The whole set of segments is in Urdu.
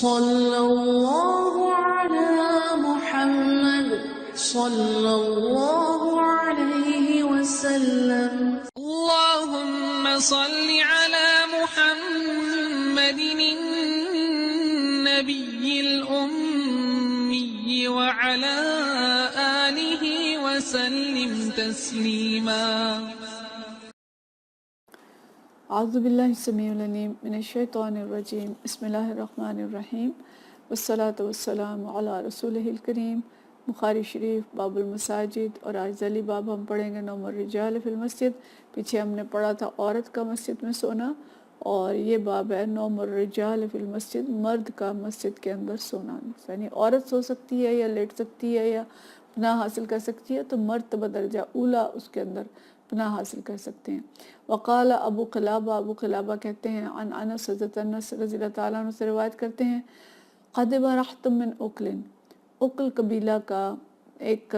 صلی اللہ علی محمد صلی اللہ علیہ وسلم. اللهم صل على محمد النبي الأمي وعلى آله وسلم تسليما. اعوذ باللہ السمیع العلیم من الشیطان الرجیم. بسم اللہ الرحمن الرحیم والصلاة والسلام علی رسولہ الکریم. بخاری شریف باب المساجد، اور آج ذیلی باب ہم پڑھیں گے نوم الرجال فی المسجد. پیچھے ہم نے پڑھا تھا عورت کا مسجد میں سونا، اور یہ باب ہے نوم الرجال فی المسجد، مرد کا مسجد کے اندر سونا. یعنی عورت سو سکتی ہے یا لیٹ سکتی ہے یا پناہ حاصل کر سکتی ہے، تو مرد بدرجہ اولا اس کے اندر پناہ حاصل کر سکتے ہیں. وقال ابو قلابہ کہتے ہیں عن انس حضرت انس رضی اللہ تعالیٰ عنہ سے روایت کرتے ہیں، قدم رحت من اکل قبیلہ کا ایک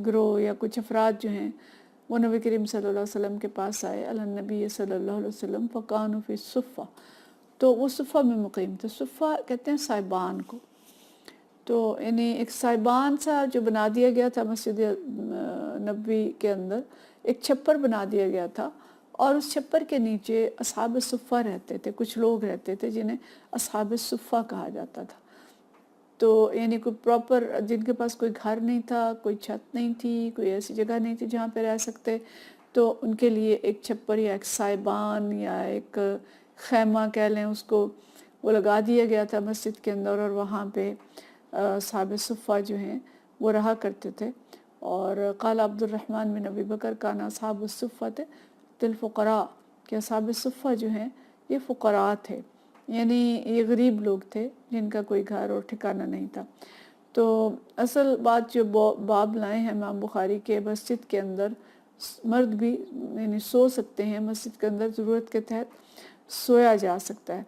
گروہ یا کچھ افراد جو ہیں وہ نبی کریم صلی اللہ علیہ وسلم کے پاس آئے، علی النبی صلی اللہ علیہ وسلم، فکانوا فی الصفہ، تو وہ صفہ میں مقیم تھے. صفہ کہتے ہیں سائبان کو. تو یعنی ایک سائبان سا جو بنا دیا گیا تھا مسجد نبوی کے اندر، ایک چھپر بنا دیا گیا تھا، اور اس چھپر کے نیچے اصحاب صفہ رہتے تھے. کچھ لوگ رہتے تھے جنہیں اصحاب صفہ کہا جاتا تھا. تو یعنی کوئی پراپر، جن کے پاس کوئی گھر نہیں تھا، کوئی چھت نہیں تھی، کوئی ایسی جگہ نہیں تھی جہاں پہ رہ سکتے، تو ان کے لیے ایک چھپر یا ایک سائبان یا ایک خیمہ کہہ لیں اس کو، وہ لگا دیا گیا تھا مسجد کے اندر، اور وہاں پہ اصحاب صفہ جو ہیں وہ رہا کرتے تھے. اور قال عبد الرحمن بن ابی بکر کان اصحاب الصفۃ الفقراء، کہ اصحاب صفہ جو ہیں یہ فقراء تھے، یعنی یہ غریب لوگ تھے جن کا کوئی گھر اور ٹھکانہ نہیں تھا. تو اصل بات جو باب لائے ہیں امام بخاری کے، مسجد کے اندر مرد بھی یعنی سو سکتے ہیں، مسجد کے اندر ضرورت کے تحت سویا جا سکتا ہے.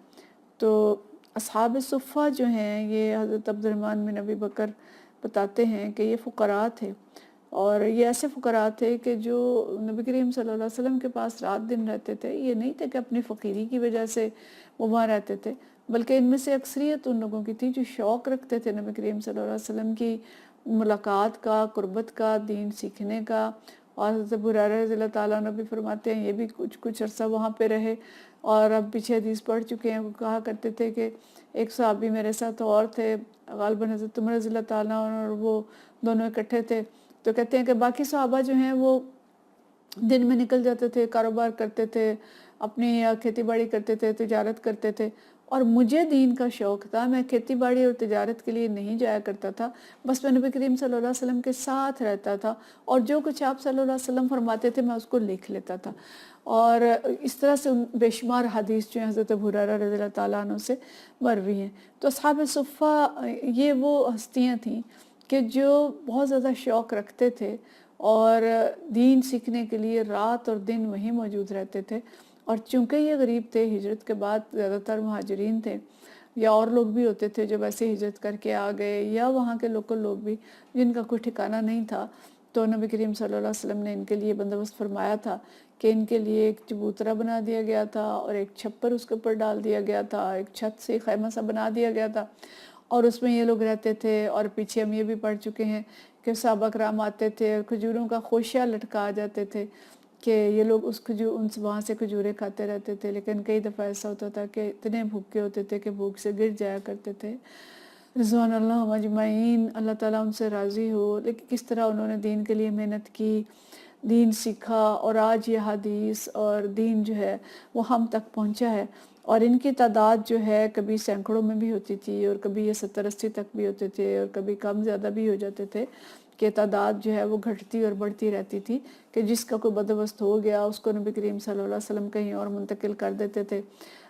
تو اصحاب صفہ جو ہیں یہ حضرت عبد الرحمن بن ابی بکر بتاتے ہیں کہ یہ فقراء تھے، اور یہ ایسے فقراء تھے کہ جو نبی کریم صلی اللہ علیہ وسلم کے پاس رات دن رہتے تھے. یہ نہیں تھے کہ اپنی فقیری کی وجہ سے وہ وہاں رہتے تھے، بلکہ ان میں سے اکثریت ان لوگوں کی تھی جو شوق رکھتے تھے نبی کریم صلی اللہ علیہ وسلم کی ملاقات کا، قربت کا، دین سیکھنے کا. اور حضرت ابو ہریرہ رضی اللہ تعالیٰ عنہ بھی فرماتے ہیں یہ بھی کچھ عرصہ وہاں پہ رہے، اور اب پیچھے حدیث پڑھ چکے ہیں. وہ کہا کرتے تھے کہ ایک صحابی میرے ساتھ اور تھے، غالباً حضرت عمر رضی اللہ تعالیٰ عنہ، اور وہ دونوں اکٹھے تھے. تو کہتے ہیں کہ باقی صحابہ جو ہیں وہ دن میں نکل جاتے تھے، کاروبار کرتے تھے، اپنی کھیتی باڑی کرتے تھے، تجارت کرتے تھے، اور مجھے دین کا شوق تھا. میں کھیتی باڑی اور تجارت کے لیے نہیں جایا کرتا تھا، بس میں نبی کریم صلی اللہ علیہ وسلم کے ساتھ رہتا تھا، اور جو کچھ آپ صلی اللہ علیہ وسلم فرماتے تھے میں اس کو لکھ لیتا تھا. اور اس طرح سے بے شمار حدیث جو ہیں حضرت ابو ہریرہ رضی اللہ تعالیٰ عنہ سے مروی ہیں. تو اصحاب صفہ یہ وہ ہستیاں تھیں کہ جو بہت زیادہ شوق رکھتے تھے، اور دین سیکھنے کے لیے رات اور دن وہیں موجود رہتے تھے. اور چونکہ یہ غریب تھے، ہجرت کے بعد زیادہ تر مہاجرین تھے، یا اور لوگ بھی ہوتے تھے جو ویسے ہجرت کر کے آ گئے، یا وہاں کے لوکل لوگ بھی جن کا کوئی ٹھکانہ نہیں تھا، تو نبی کریم صلی اللہ علیہ وسلم نے ان کے لیے بندوبست فرمایا تھا کہ ان کے لیے ایک چبوترا بنا دیا گیا تھا، اور ایک چھپر اس کے اوپر ڈال دیا گیا تھا، ایک چھت سے خیمہ سا بنا دیا گیا تھا، اور اس میں یہ لوگ رہتے تھے. اور پیچھے ہم یہ بھی پڑھ چکے ہیں کہ صحابہ کرام آتے تھے اور کھجوروں کا خوشہ لٹکا جاتے تھے کہ یہ لوگ وہاں سے کھجوریں کھاتے رہتے تھے. لیکن کئی دفعہ ایسا ہوتا تھا کہ اتنے بھوکے ہوتے تھے کہ بھوک سے گر جایا کرتے تھے. رضوان اللہ اجمعین، اللہ تعالیٰ ان سے راضی ہو. لیکن کس طرح انہوں نے دین کے لیے محنت کی، دین سیکھا، اور آج یہ حدیث اور دین جو ہے وہ ہم تک پہنچا ہے. اور ان کی تعداد جو ہے کبھی سینکڑوں میں بھی ہوتی تھی، اور کبھی یہ 70-80 تک بھی ہوتے تھے، اور کبھی کم زیادہ بھی ہو جاتے تھے، کہ تعداد جو ہے وہ گھٹتی اور بڑھتی رہتی تھی، کہ جس کا کوئی بندوبست ہو گیا اس کو نبی کریم صلی اللہ علیہ وسلم کہیں اور منتقل کر دیتے تھے.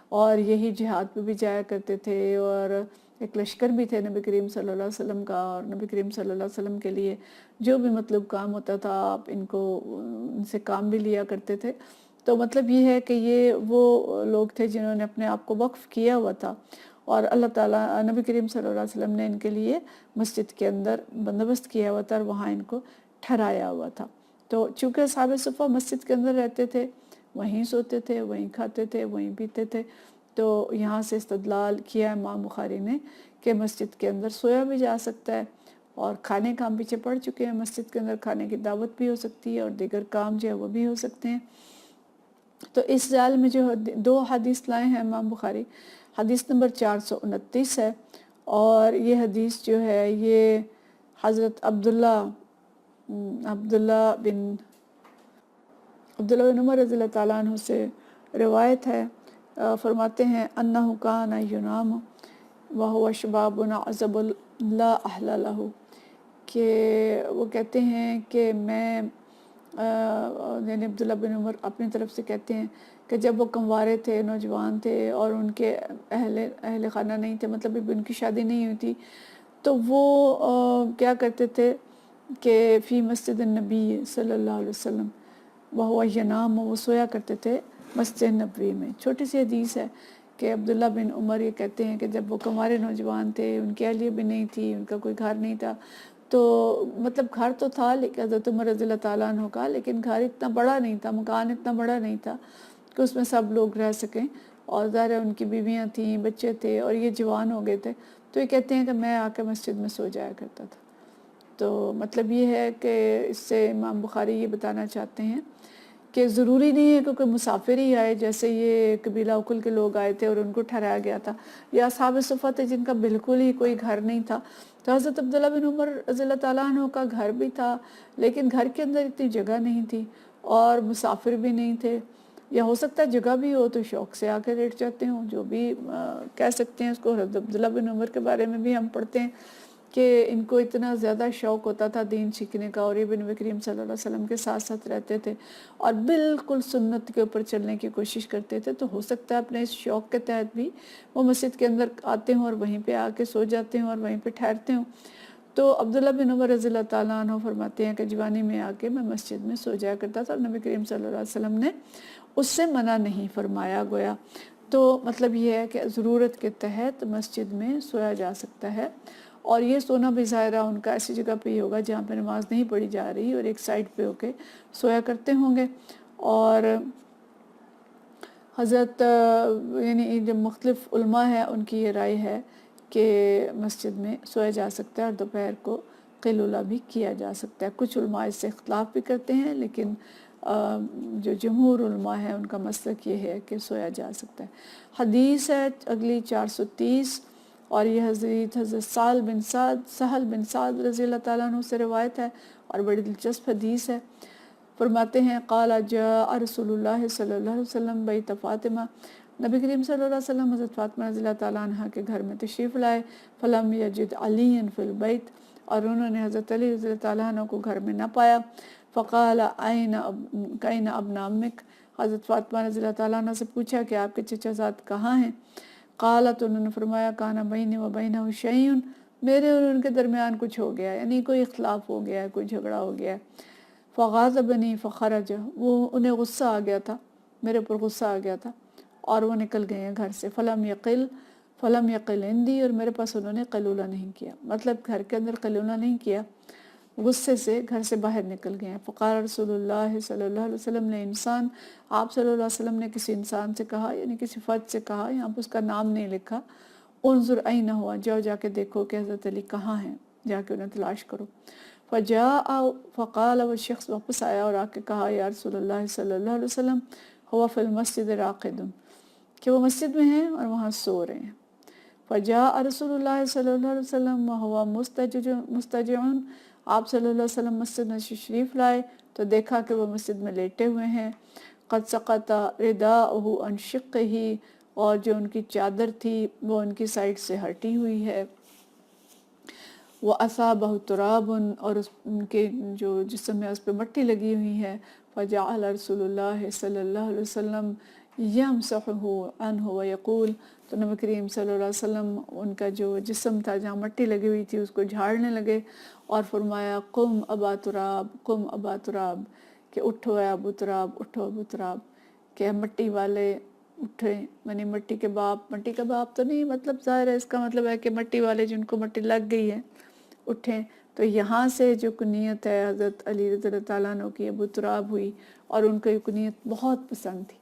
اور یہی جہاد پہ بھی جایا کرتے تھے، اور ایک لشکر بھی تھے نبی کریم صلی اللہ علیہ وسلم کا. اور نبی کریم صلی اللہ علیہ وسلم کے لیے جو بھی مطلب کام ہوتا تھا آپ ان سے کام بھی لیا کرتے تھے. تو مطلب یہ ہے کہ یہ وہ لوگ تھے جنہوں نے اپنے آپ کو وقف کیا ہوا تھا، اور اللہ تعالیٰ نبی کریم صلی اللہ علیہ وسلم نے ان کے لیے مسجد کے اندر بندوبست کیا ہوا تھا، اور وہاں ان کو ٹھہرایا ہوا تھا. تو چونکہ اصحاب صفہ مسجد کے اندر رہتے تھے، وہیں سوتے تھے، وہیں کھاتے تھے، وہیں پیتے تھے، تو یہاں سے استدلال کیا امام بخاری نے کہ مسجد کے اندر سویا بھی جا سکتا ہے، اور کھانے کا ہم پیچھے پڑ چکے ہیں، مسجد کے اندر کھانے کی دعوت بھی ہو سکتی ہے اور دیگر کام جو ہے وہ بھی ہو سکتے ہیں۔ تو اس جال میں جو 2 حدیث لائے ہیں امام بخاری، حدیث نمبر 429 ہے، اور یہ حدیث جو ہے یہ حضرت عبداللہ بن عمر رضی اللہ تعالیٰ عنہ سے روایت ہے۔ فرماتے ہیں انہ کان ینام وہو شباب عزب لا اہل لہ، کہ وہ کہتے ہیں کہ میں یعنی عبداللہ بن عمر اپنی طرف سے کہتے ہیں کہ جب وہ کنوارے تھے، نوجوان تھے، اور ان کے اہل خانہ نہیں تھے، مطلب ابھی ان کی شادی نہیں ہوئی تھی، تو وہ کیا کرتے تھے کہ فی مسجد النبی صلی اللہ علیہ وسلم وہو ینام، وہ سویا کرتے تھے مسجد نبوی میں۔ چھوٹی سی حدیث ہے کہ عبداللہ بن عمر یہ کہتے ہیں کہ جب وہ کنوارے نوجوان تھے، ان کی اہلیہ بھی نہیں تھی، ان کا کوئی گھر نہیں تھا، تو مطلب گھر تو تھا لیکن حضرت عمر رضی اللہ تعالیٰ عنہ کا، لیکن گھر اتنا بڑا نہیں تھا، مکان اتنا بڑا نہیں تھا کہ اس میں سب لوگ رہ سکیں، اور ظاہر ہے ان کی بیویاں تھیں، بچے تھے، اور یہ جوان ہو گئے تھے، تو یہ کہتے ہیں کہ میں آ کے مسجد میں سو جایا کرتا تھا۔ تو مطلب یہ ہے کہ اس سے امام بخاری یہ بتانا چاہتے ہیں کہ ضروری نہیں ہے کہ کوئی مسافر ہی آئے، جیسے یہ قبیلہ اکل کے لوگ آئے تھے اور ان کو ٹھہرایا گیا تھا، یا اصحاب صفہ تھے جن کا بالکل ہی کوئی گھر نہیں تھا، تو حضرت عبداللہ بن عمر رضی اللہ تعالیٰ عنہ کا گھر بھی تھا لیکن گھر کے اندر اتنی جگہ نہیں تھی اور مسافر بھی نہیں تھے، یا ہو سکتا ہے جگہ بھی ہو تو شوق سے آ کے لیٹ جاتے ہوں، جو بھی کہہ سکتے ہیں اس کو۔ حضرت عبداللہ بن عمر کے بارے میں بھی ہم پڑھتے ہیں کہ ان کو اتنا زیادہ شوق ہوتا تھا دین سیکھنے کا، اور یہ نبی کریم صلی اللہ علیہ وسلم کے ساتھ ساتھ رہتے تھے اور بالکل سنت کے اوپر چلنے کی کوشش کرتے تھے، تو ہو سکتا ہے اپنے اس شوق کے تحت بھی وہ مسجد کے اندر آتے ہوں اور وہیں پہ آ کے سو جاتے ہوں اور وہیں پہ ٹھہرتے ہوں۔ تو عبداللہ بن عمر رضی اللہ تعالیٰ عنہ فرماتے ہیں کہ جوانی میں آ کے میں مسجد میں سو جایا کرتا تھا، اور نبی کریم صلی اللہ علیہ وسلم نے اس سے منع نہیں فرمایا گویا۔ تو مطلب یہ ہے کہ ضرورت کے تحت مسجد میں سویا جا سکتا ہے، اور یہ سونا بھی ظاہرہ ان کا ایسی جگہ پہ ہی ہوگا جہاں پہ نماز نہیں پڑھی جا رہی اور ایک سائڈ پہ ہو کے سویا کرتے ہوں گے۔ اور حضرت یعنی جو مختلف علماء ہیں ان کی یہ رائے ہے کہ مسجد میں سویا جا سکتا ہے اور دوپہر کو قیلولہ بھی کیا جا سکتا ہے۔ کچھ علماء اس سے اختلاف بھی کرتے ہیں، لیکن جو جمہور علماء ہیں ان کا مسلک یہ ہے کہ سویا جا سکتا ہے۔ حدیث ہے اگلی 430، اور یہ حضرت سہل بن سعد رضی اللہ تعالیٰ عنہ سے روایت ہے، اور بڑی دلچسپ حدیث ہے۔ فرماتے ہیں قال جاء رسول اللہ صلی اللہ علیہ وسلم بیت فاطمہ، نبی کریم صلی اللہ علیہ وسلم حضرت فاطمہ رضی اللہ تعالیٰ عنہ کے گھر میں تشریف لائے، فلم یجد علی فی البیت، اور انہوں نے حضرت علی رضی اللہ تعالیٰ عنہ کو گھر میں نہ پایا، فقال این ابن عمک، حضرت فاطمہ رضی اللہ تعالیٰ عنہ سے پوچھا کہ آپ کے چچا زاد کہاں ہیں؟ قالت، انہوں نے فرمایا کان بینی و بینہ شیء، میرے اور ان کے درمیان کچھ ہو گیا، یعنی کوئی اختلاف ہو گیا ہے، کوئی جھگڑا ہو گیا ہے۔ فغاضبنی فخرج، وہ انہیں غصہ آ گیا تھا، میرے اوپر غصہ آ گیا تھا اور وہ نکل گئے ہیں گھر سے۔ فلم یقل عندی، اور میرے پاس انہوں نے قیلولہ نہیں کیا، مطلب گھر کے اندر قیلولہ نہیں کیا، غصے سے گھر سے باہر نکل گئے ہیں۔ فقال رسول اللہ صلی اللہ علیہ وسلم نے انسان، آپ صلی اللہ علیہ وسلم نے کسی انسان سے کہا، یعنی کسی فرد سے کہا، یہاں پہ اس کا نام نہیں لکھا، انظر این ہوا، جاؤ جا کے دیکھو کہ حضرت علی کہاں ہیں، جا کے انہیں تلاش کرو۔ فجاء فقال، وہ شخص واپس آیا اور آ کے کہا یا رسول اللہ صلی اللہ علیہ وسلم ہوا فی المسجد راقد، کہ وہ مسجد میں ہیں اور وہاں سو رہے ہیں۔ فجاء رسول اللہ صلی اللہ علیہ وسلم وہو مستجع، آپ صلی اللہ علیہ وسلم مسجد میں تشریف لائے تو دیکھا کہ وہ مسجد میں لیٹے ہوئے ہیں۔ قد سقط رداؤہ عن شقہ، اور جو ان کی چادر تھی وہ ان کی سائڈ سے ہٹی ہوئی ہے۔ وَأَصَابَهُ تُرَابٌ، اور ان کے جو جسم ہے اس پہ مٹی لگی ہوئی ہے۔ فَجَعَلَ رسول اللہ صلی اللہ علیہ وسلم يَمْسَحُهُ عَنْهُ وَيَقُولُ، تو نبی کریم صلی اللہ علیہ وسلم ان کا جو جسم تھا جہاں مٹی لگی ہوئی تھی اس کو جھاڑنے لگے اور فرمایا قم ابا تراب، قم ابا تراب، کہ اٹھو اے ابو تراب، اٹھو ابو تراب، کہ مٹی والے اٹھیں، یعنی مٹی کے باپ، مٹی کا باپ تو نہیں، مطلب ظاہر ہے اس کا مطلب ہے کہ مٹی والے جن کو مٹی لگ گئی ہے اٹھیں۔ تو یہاں سے جو کنیت ہے حضرت علی رضی اللہ تعالیٰ عنہ کی ابو تراب ہوئی، اور ان کو یہ کنیت بہت پسند تھی۔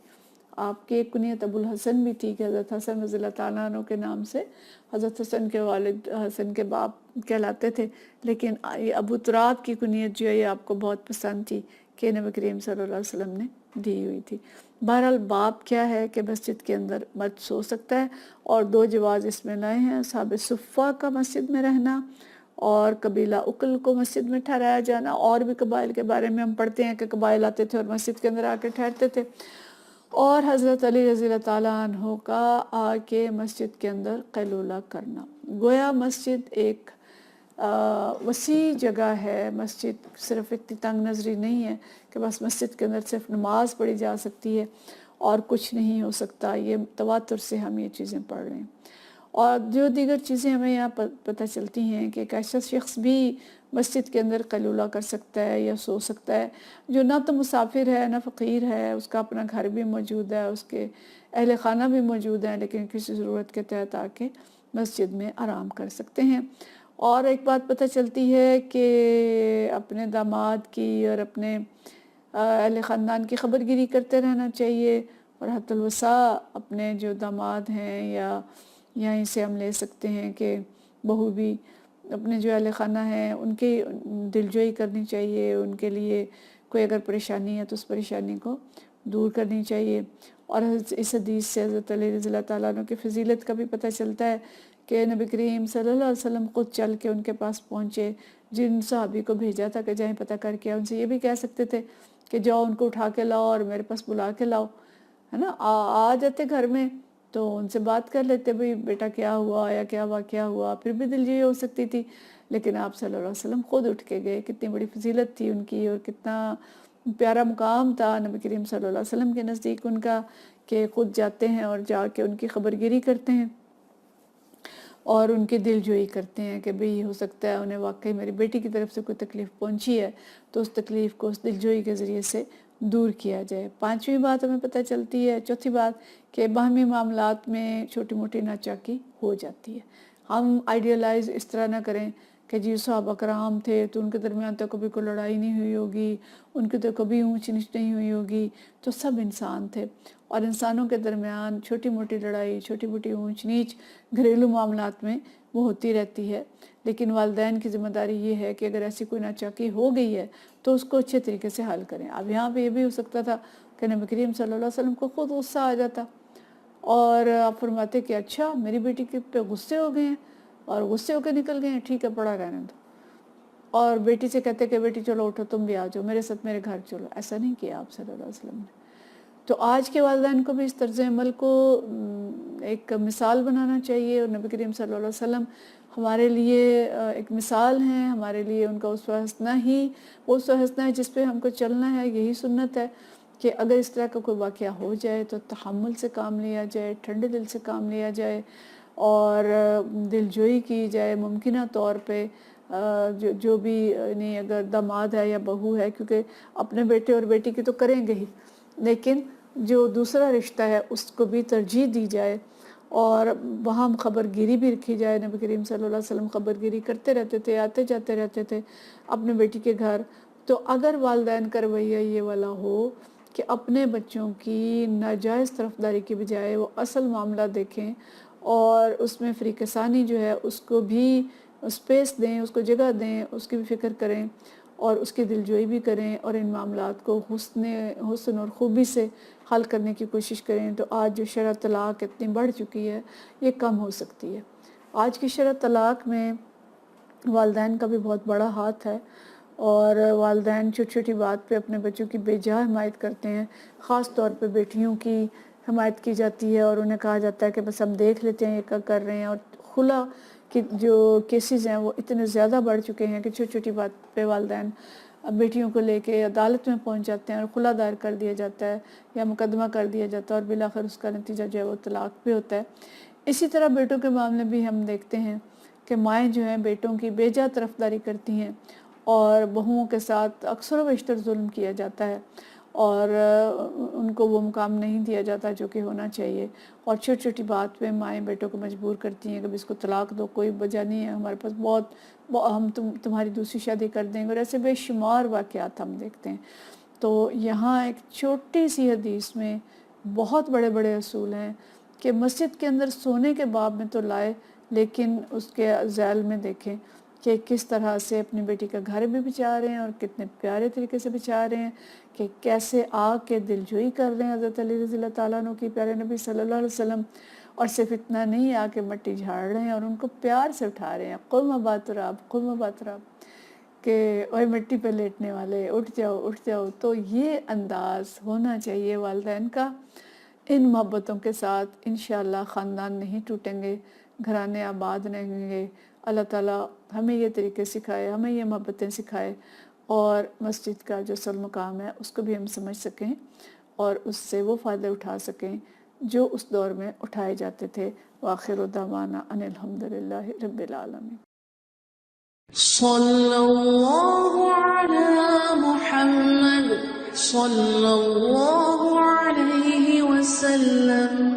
آپ کی ایک کنیت ابو الحسن بھی تھی کہ حضرت حسن رضی اللہ تعالیٰ عنہ کے نام سے حضرت حسن کے والد حسن کے باپ کہلاتے تھے، لیکن یہ ابو تراب کی کنیت جو ہے یہ آپ کو بہت پسند تھی کہ نبی کریم صلی اللہ علیہ وسلم نے دی ہوئی تھی۔ بہرحال باب کیا ہے کہ مسجد کے اندر مرد سو سکتا ہے، اور 2 جواز اس میں لائے ہیں، اصحاب صفہ کا مسجد میں رہنا اور قبیلہ اکل کو مسجد میں ٹھہرایا جانا۔ اور بھی قبائل کے بارے میں ہم پڑھتے ہیں کہ قبائل آتے تھے اور مسجد کے اندر آ کے ٹھہرتے تھے، اور حضرت علی رضی اللہ تعالیٰ عنہ کا آ کے مسجد کے اندر قیلولہ کرنا۔ گویا مسجد ایک وسیع جگہ ہے، مسجد صرف اتنی تنگ نظری نہیں ہے کہ بس مسجد کے اندر صرف نماز پڑھی جا سکتی ہے اور کچھ نہیں ہو سکتا۔ یہ تواتر سے ہم یہ چیزیں پڑھ رہے ہیں، اور جو دیگر چیزیں ہمیں یہاں پتہ چلتی ہیں کہ ایک ایسا شخص بھی مسجد کے اندر قیلولہ کر سکتا ہے یا سو سکتا ہے جو نہ تو مسافر ہے نہ فقیر ہے، اس کا اپنا گھر بھی موجود ہے، اس کے اہل خانہ بھی موجود ہیں، لیکن کسی ضرورت کے تحت آ کے مسجد میں آرام کر سکتے ہیں۔ اور ایک بات پتہ چلتی ہے کہ اپنے داماد کی اور اپنے اہل خاندان کی خبر گیری کرتے رہنا چاہیے، اور حتی الوسع اپنے جو داماد ہیں یا یہیں سے ہم لے سکتے ہیں کہ بہو بھی اپنے جو اہل خانہ ہیں ان کی دلجوئی کرنی چاہیے، ان کے لیے کوئی اگر پریشانی ہے تو اس پریشانی کو دور کرنی چاہیے۔ اور اس حدیث سے حضرت علی رضی اللہ تعالیٰ عنہ کی فضیلت کا بھی پتہ چلتا ہے کہ نبی کریم صلی اللہ علیہ وسلم خود چل کے ان کے پاس پہنچے، جن صحابی کو بھیجا تھا کہ جائیں پتہ کر کے، ان سے یہ بھی کہہ سکتے تھے کہ جاؤ ان کو اٹھا کے لاؤ اور میرے پاس بلا کے لاؤ، ہے نا، آ جاتے گھر میں تو ان سے بات کر لیتے، بھئی بیٹا کیا ہوا یا کیا واقعہ ہوا، پھر بھی دلجوئی ہو سکتی تھی، لیکن آپ صلی اللہ علیہ وسلم خود اٹھ کے گئے۔ کتنی بڑی فضیلت تھی ان کی، اور کتنا پیارا مقام تھا نبی کریم صلی اللہ علیہ وسلم کے نزدیک ان کا، کہ خود جاتے ہیں اور جا کے ان کی خبر گیری کرتے ہیں اور ان کی دلجوئی کرتے ہیں کہ بھئی ہو سکتا ہے انہیں واقعی میری بیٹی کی طرف سے کوئی تکلیف پہنچی ہے تو اس تکلیف کو اس دلجوئی کے ذریعے سے دور کیا جائے۔ 5ویں بات ہمیں پتہ چلتی ہے، چوتھی بات، کہ باہمی معاملات میں چھوٹی موٹی ناچاکی ہو جاتی ہے۔ ہم آئیڈیالائز اس طرح نہ کریں کہ جی صحابہ کرام تھے تو ان کے درمیان تو کبھی کوئی لڑائی نہیں ہوئی ہوگی، ان کی تو کبھی اونچ نیچ نہیں ہوئی ہوگی، تو سب انسان تھے، اور انسانوں کے درمیان چھوٹی موٹی لڑائی، چھوٹی موٹی اونچ نیچ گھریلو معاملات میں وہ ہوتی رہتی ہے، لیکن والدین کی ذمہ داری یہ ہے کہ اگر ایسی کوئی ناچاکی ہو گئی ہے تو اس کو اچھے طریقے سے حل کریں۔ اب یہاں پہ یہ بھی ہو سکتا تھا کہ نبی کریم صلی اللہ علیہ وسلم کو خود غصہ آ جاتا اور آپ فرماتے کہ اچھا میری بیٹی کے پہ غصے ہو گئے ہیں اور غصے ہو کے نکل گئے ہیں، ٹھیک ہے پڑا رہنے دو، اور بیٹی سے کہتے کہ بیٹی چلو اٹھو تم بھی آ جاؤ میرے ساتھ میرے گھر چلو۔ ایسا نہیں کیا آپ صلی اللہ علیہ وسلم نے۔ تو آج کے والدین کو بھی اس طرز عمل کو ایک مثال بنانا چاہیے، اور نبی کریم صلی اللہ علیہ وسلم ہمارے لیے ایک مثال ہیں، ہمارے لیے ان کا اسوہ حسنہ ہی وہ اسوہ حسنہ ہے جس پہ ہم کو چلنا ہے۔ یہی سنت ہے کہ اگر اس طرح کا کوئی واقعہ ہو جائے تو تحمل سے کام لیا جائے، ٹھنڈے دل سے کام لیا جائے، اور دلجوئی کی جائے ممکنہ طور پہ۔ جو بھی یعنی اگر داماد ہے یا بہو ہے، کیونکہ اپنے بیٹے اور بیٹی کی تو کریں گے ہی، لیکن جو دوسرا رشتہ ہے اس کو بھی ترجیح دی جائے، اور وہاں خبر گیری بھی رکھی جائے۔ نبی کریم صلی اللہ علیہ وسلم خبر گیری کرتے رہتے تھے، آتے جاتے رہتے تھے اپنے بیٹی کے گھر۔ تو اگر والدین کا رویہ یہ والا ہو کہ اپنے بچوں کی ناجائز طرفداری کی بجائے وہ اصل معاملہ دیکھیں اور اس میں فریق ثانی جو ہے اس کو بھی اسپیس دیں، اس کو جگہ دیں، اس کی بھی فکر کریں اور اس کی دلجوئی بھی کریں، اور ان معاملات کو حسن اور خوبی سے حل کرنے کی کوشش کریں، تو آج جو شرح طلاق اتنی بڑھ چکی ہے یہ کم ہو سکتی ہے۔ آج کی شرح طلاق میں والدین کا بھی بہت بڑا ہاتھ ہے، اور والدین چھوٹی چھوٹی بات پہ اپنے بچوں کی بے جا حمایت کرتے ہیں۔ خاص طور پہ بیٹیوں کی حمایت کی جاتی ہے اور انہیں کہا جاتا ہے کہ بس ہم دیکھ لیتے ہیں یہ کیا کر رہے ہیں، اور خلا کی جو کیسز ہیں وہ اتنے زیادہ بڑھ چکے ہیں کہ چھوٹی چھوٹی بات پہ والدین بیٹیوں کو لے کے عدالت میں پہنچ جاتے ہیں اور خلا دائر کر دیا جاتا ہے یا مقدمہ کر دیا جاتا ہے، اور بالآخر اس کا نتیجہ جو ہے وہ طلاق بھی ہوتا ہے۔ اسی طرح بیٹوں کے معاملے بھی ہم دیکھتے ہیں کہ مائیں جو ہیں بیٹوں کی بے جا طرفداری کرتی ہیں، اور بہوؤں کے ساتھ اکثر و بیشتر ظلم کیا جاتا ہے، اور ان کو وہ مقام نہیں دیا جاتا جو کہ ہونا چاہیے، اور چھوٹی چھوٹی بات پہ مائیں بیٹوں کو مجبور کرتی ہیں کہ اس کو طلاق دو، کوئی وجہ نہیں ہے ہمارے پاس، بہت ہم تمہاری دوسری شادی کر دیں گے، اور ایسے بے شمار واقعات ہم دیکھتے ہیں۔ تو یہاں ایک چھوٹی سی حدیث میں بہت بڑے بڑے اصول ہیں کہ مسجد کے اندر سونے کے باب میں تو لائے، لیکن اس کے ذیل میں دیکھیں کہ کس طرح سے اپنی بیٹی کا گھر بھی بچا رہے ہیں اور کتنے پیارے طریقے سے بچا رہے ہیں، کہ کیسے آ کے دل جوئی کر رہے ہیں حضرت علی رضی اللہ تعالیٰ عنہ کی، پیارے نبی صلی اللہ علیہ وسلم، اور صرف اتنا نہیں، آ کے مٹی جھاڑ رہے ہیں اور ان کو پیار سے اٹھا رہے ہیں، قم ابا تراب قم ابا تراب، کہ اوے مٹی پہ لیٹنے والے اٹھ جاؤ اٹھ جاؤ۔ تو یہ انداز ہونا چاہیے والدین کا۔ ان محبتوں کے ساتھ انشاءاللہ خاندان نہیں ٹوٹیں گے، گھرانے آباد رہیں گے۔ اللہ تعالیٰ ہمیں یہ طریقے سکھائے، ہمیں یہ محبتیں سکھائے، اور مسجد کا جو اصل مقام ہے اس کو بھی ہم سمجھ سکیں اور اس سے وہ فائدہ اٹھا سکیں جو اس دور میں اٹھائے جاتے تھے۔ وآخر دعوانا ان الحمدللہ رب العالمین۔ صلی اللہ علی محمد صلی اللہ علیہ وسلم۔